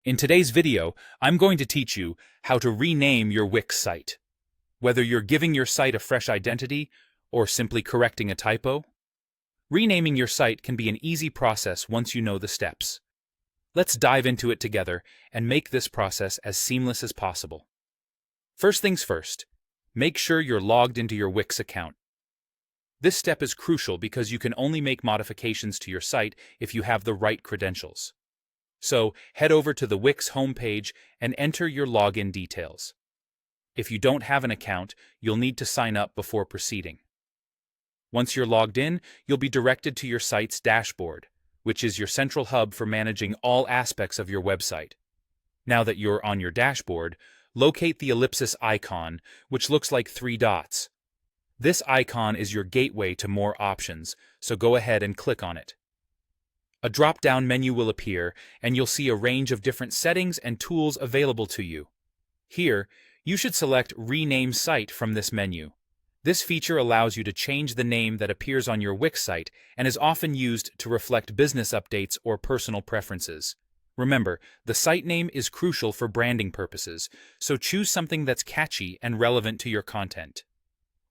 In today's video, I'm going to teach you how to rename your Wix site. Whether you're giving your site a fresh identity or simply correcting a typo, renaming your site can be an easy process once you know the steps. Let's dive into it together and make this process as seamless as possible. First things first, make sure you're logged into your Wix account. This step is crucial because you can only make modifications to your site if you have the right credentials. So, head over to the Wix homepage and enter your login details. If you don't have an account, you'll need to sign up before proceeding. Once you're logged in, you'll be directed to your site's dashboard, which is your central hub for managing all aspects of your website. Now that you're on your dashboard, locate the ellipsis icon, which looks like 3 dots. This icon is your gateway to more options, so go ahead and click on it. A drop-down menu will appear, and you'll see a range of different settings and tools available to you. Here, you should select Rename Site from this menu. This feature allows you to change the name that appears on your Wix site and is often used to reflect business updates or personal preferences. Remember, the site name is crucial for branding purposes, so choose something that's catchy and relevant to your content.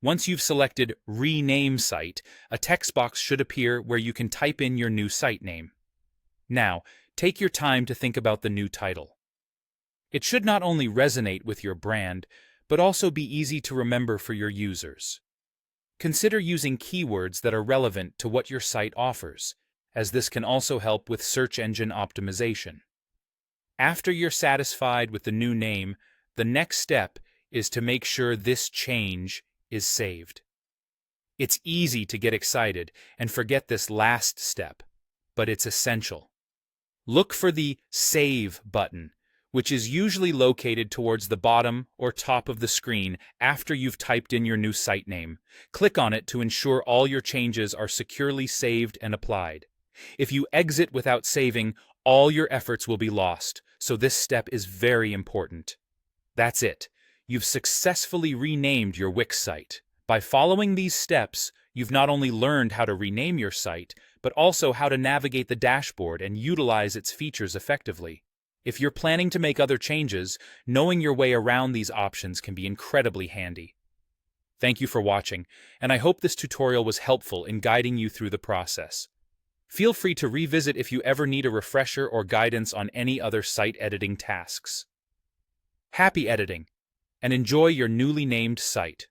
Once you've selected Rename Site, a text box should appear where you can type in your new site name. Now, take your time to think about the new title. It should not only resonate with your brand, but also be easy to remember for your users. Consider using keywords that are relevant to what your site offers, as this can also help with search engine optimization. After you're satisfied with the new name, the next step is to make sure this change is saved. It's easy to get excited and forget this last step, but it's essential. Look for the Save button, which is usually located towards the bottom or top of the screen after you've typed in your new site name. Click on it to ensure all your changes are securely saved and applied. If you exit without saving, all your efforts will be lost, so this step is very important. That's it. You've successfully renamed your Wix site. By following these steps, you've not only learned how to rename your site, but also how to navigate the dashboard and utilize its features effectively. If you're planning to make other changes, knowing your way around these options can be incredibly handy. Thank you for watching, and I hope this tutorial was helpful in guiding you through the process. Feel free to revisit if you ever need a refresher or guidance on any other site editing tasks. Happy editing! And enjoy your newly named site.